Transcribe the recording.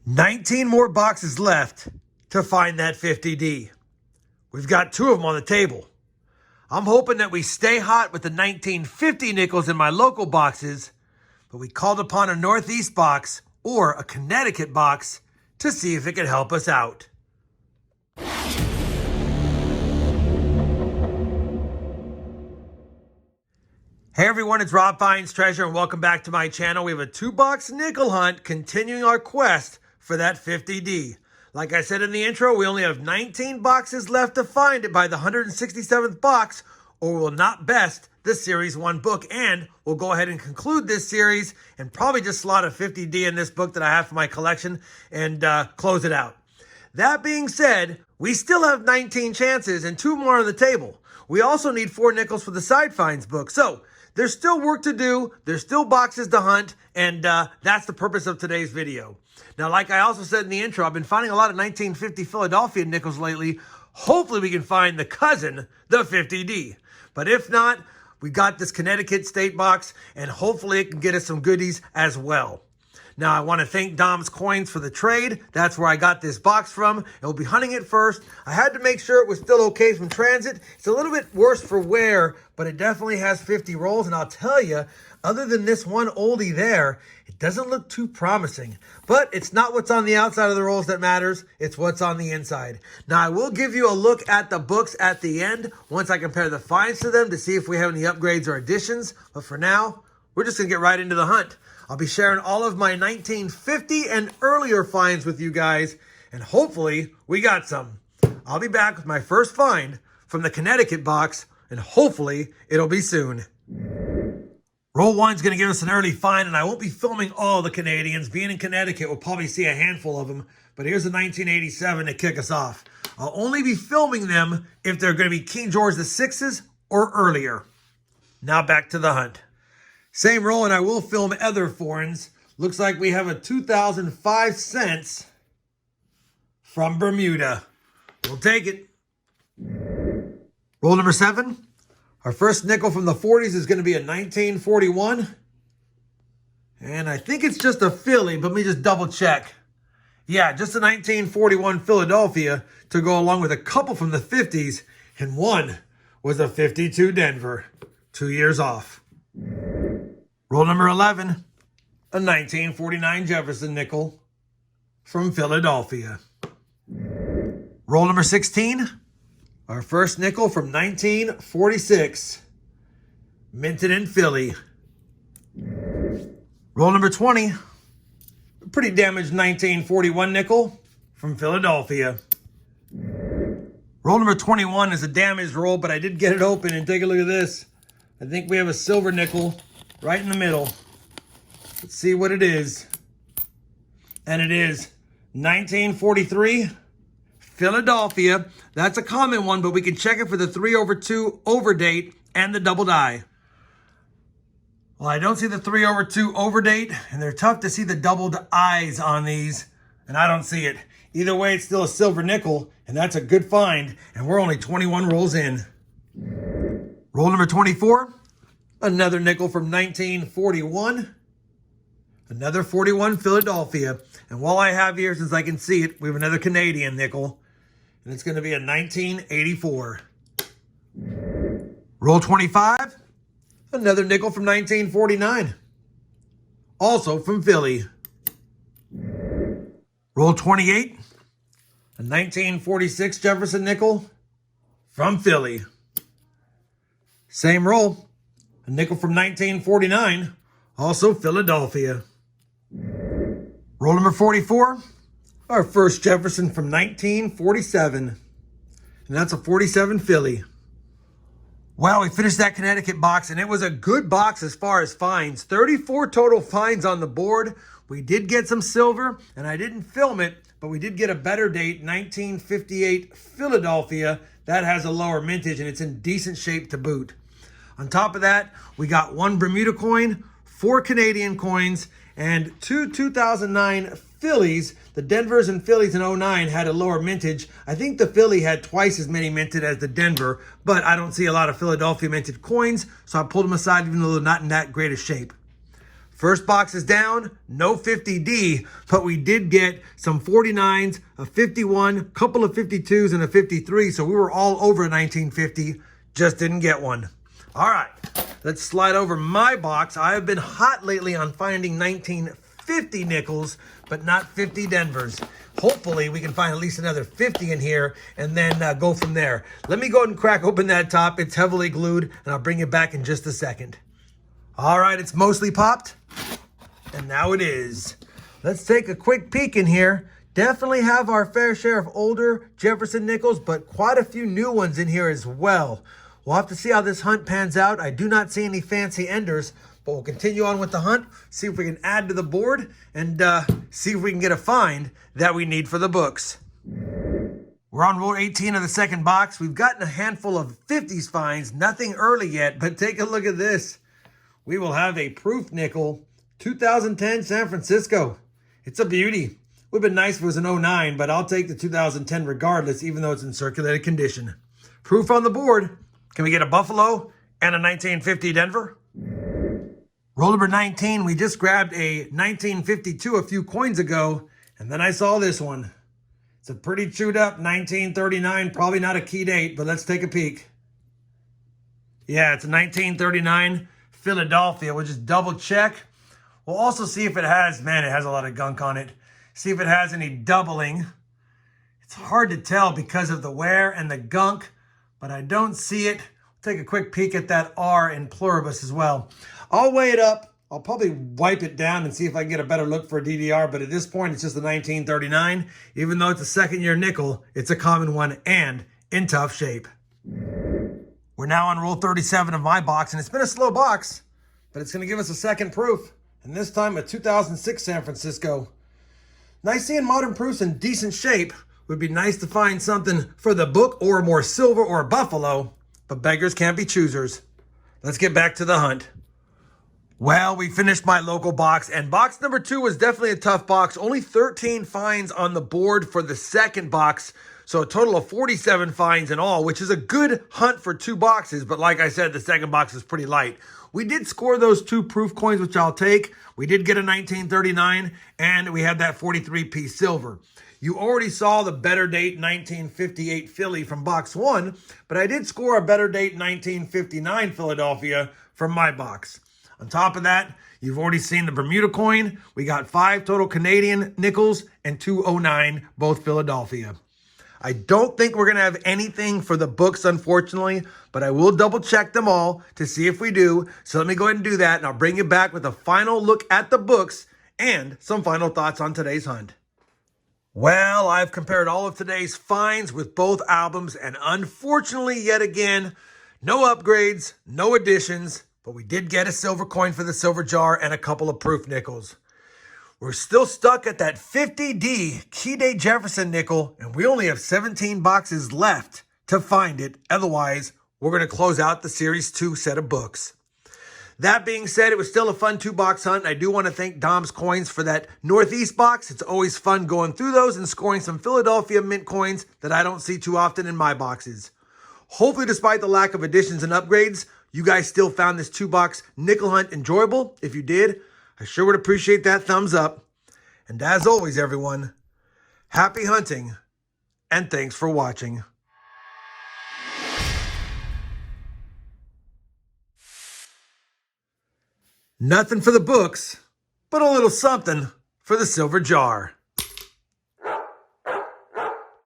19 more boxes left to find that 50D. We've got 2 of them on the table. I'm hoping that we stay hot with the 1950 nickels in my local boxes, but we called upon a Northeast box or a Connecticut box to see if it could help us out. Hey everyone, it's RobFindsTreasure and welcome back to my channel. We have a 2-box nickel hunt continuing our quest for that 50D. Like I said in the intro, we only have 19 boxes left to find it by the 167th box, or we'll not best the Series 1 book, and we'll go ahead and conclude this series and probably just slot a 50D in this book that I have for my collection and close it out. That being said, we still have 19 chances and 2 more on the table. We also need 4 nickels for the Side Finds book, so there's still work to do, there's still boxes to hunt, and that's the purpose of today's video. Now, like I also said in the intro, I've been finding a lot of 1950 Philadelphia nickels lately. Hopefully we can find the cousin, the 50D. But if not, we got this Connecticut state box, and hopefully it can get us some goodies as well. Now, I want to thank Dom's Coins for the trade. That's where I got this box from, and we'll be hunting it first. I had to make sure it was still okay from transit. It's a little bit worse for wear, but it definitely has 50 rolls, and I'll tell you, other than this one oldie there, it doesn't look too promising. But it's not what's on the outside of the rolls that matters, it's what's on the inside. Now, I will give you a look at the books at the end once I compare the finds to them to see if we have any upgrades or additions. But for now, we're just going to get right into the hunt. I'll be sharing all of my 1950 and earlier finds with you guys, and hopefully we got some. I'll be back with my first find from the Connecticut box, and hopefully it'll be soon. Roll 1's going to give us an early find, and I won't be filming all the Canadians. Being in Connecticut, we'll probably see a handful of them, but here's a 1987 to kick us off. I'll only be filming them if they're going to be King George VI's or earlier. Now back to the hunt. Same roll, and I will film other foreigns. Looks like we have a 2005 cents from Bermuda. We'll take it. Roll number 7. Our first nickel from the 40s is going to be a 1941. And I think it's just a Philly, but let me just double check. Yeah, just a 1941 Philadelphia to go along with a couple from the 50s. And one was a 52 Denver. 2 years off. Roll number 11, a 1949 Jefferson nickel from Philadelphia. Roll number 16, our first nickel from 1946, minted in Philly. Roll number 20, a pretty damaged 1941 nickel from Philadelphia. Roll number 21 is a damaged roll, but I did get it open, and take a look at this. I think we have a silver nickel right in the middle. Let's see what it is. And it is 1943 Philadelphia. That's a common one, but we can check it for the 3/2 overdate and the double die. Well, I don't see the 3/2 overdate, and they're tough to see the doubled eyes on these, and I don't see it. Either way, it's still a silver nickel, and that's a good find, and we're only 21 rolls in. Roll number 24. Another nickel from 1941. Another 41 Philadelphia. And while I have here, since I can see it, we have another Canadian nickel. And it's going to be a 1984. Roll 25. Another nickel from 1949. Also from Philly. Roll 28. A 1946 Jefferson nickel from Philly. Same roll. A nickel from 1949, also Philadelphia. Roll number 44, our first Jefferson from 1947. And that's a 47 Philly. Well, we finished that Connecticut box, and it was a good box as far as finds. 34 total finds on the board. We did get some silver, and I didn't film it, but we did get a better date, 1958 Philadelphia. That has a lower mintage, and it's in decent shape to boot. On top of that, we got 1 Bermuda coin, 4 Canadian coins, and 2 2009 Phillies. The Denvers and Phillies in 09 had a lower mintage. I think the Philly had twice as many minted as the Denver, but I don't see a lot of Philadelphia minted coins, so I pulled them aside even though they're not in that great a shape. First box is down, no 50D, but we did get some 49s, a 51, a couple of 52s, and a 53, so we were all over 1950, just didn't get one. All right, let's slide over my box. I have been hot lately on finding 1950 nickels, but not 50 Denvers. Hopefully, we can find at least another 50 in here and then go from there. Let me go ahead and crack open that top. It's heavily glued, and I'll bring it back in just a second. All right, it's mostly popped, and now it is. Let's take a quick peek in here. Definitely have our fair share of older Jefferson Nickels, but quite a few new ones in here as well. We'll have to see how this hunt pans out. I do not see any fancy enders, but we'll continue on with the hunt, see if we can add to the board, and see if we can get a find that we need for the books. We're on roll 18 of the second box. We've gotten a handful of 50s finds, nothing early yet, but take a look at this. We will have a proof nickel, 2010 San Francisco. It's a beauty. Would have been nice if it was an 09, but I'll take the 2010 regardless, even though it's in circulated condition. Proof on the board. Can we get a Buffalo and a 1950 Denver? Roll number 19, we just grabbed a 1952 a few coins ago, and then I saw this one. It's a pretty chewed up 1939, probably not a key date, but let's take a peek. Yeah, it's a 1939 Philadelphia. We'll just double check. We'll also see if it has, man, it has a lot of gunk on it. See if it has any doubling. It's hard to tell because of the wear and the gunk, but I don't see it. Take a quick peek at that R in pluribus as well. I'll weigh it up. I'll probably wipe it down and see if I can get a better look for a DDR, but at this point, it's just a 1939. Even though it's a second-year nickel, it's a common one and in tough shape. We're now on roll 37 of my box, and it's been a slow box, but it's going to give us a second proof, and this time a 2006 San Francisco. Nice seeing modern proofs in decent shape. Would be nice to find something for the book or more silver or buffalo, but beggars can't be choosers. Let's get back to the hunt. Well, we finished my local box, and box number 2 was definitely a tough box. Only 13 finds on the board for the second box, so a total of 47 finds in all, which is a good hunt for 2 boxes, but like I said, the second box is pretty light. We did score those 2 proof coins, which I'll take. We did get a 1939, and we had that 43p silver. You already saw the better date 1958 Philly from box 1, but I did score a better date 1959 Philadelphia from my box. On top of that, you've already seen the Bermuda coin. We got 5 total Canadian nickels and 209, both Philadelphia. I don't think we're going to have anything for the books, unfortunately, but I will double check them all to see if we do. So let me go ahead and do that, and I'll bring you back with a final look at the books and some final thoughts on today's hunt. Well, I've compared all of today's finds with both albums, and unfortunately, yet again, no upgrades, no additions, but we did get a silver coin for the silver jar and a couple of proof nickels. We're still stuck at that 50D key date Jefferson nickel, and we only have 17 boxes left to find it. Otherwise, we're going to close out the Series 2 set of books. That being said, it was still a fun 2-box hunt. I do want to thank Dom's Coins for that Northeast box. It's always fun going through those and scoring some Philadelphia mint coins that I don't see too often in my boxes. Hopefully, despite the lack of additions and upgrades, you guys still found this 2-box nickel hunt enjoyable. If you did, I sure would appreciate that thumbs up. And as always, everyone, happy hunting and thanks for watching. Nothing for the books, but a little something for the silver jar.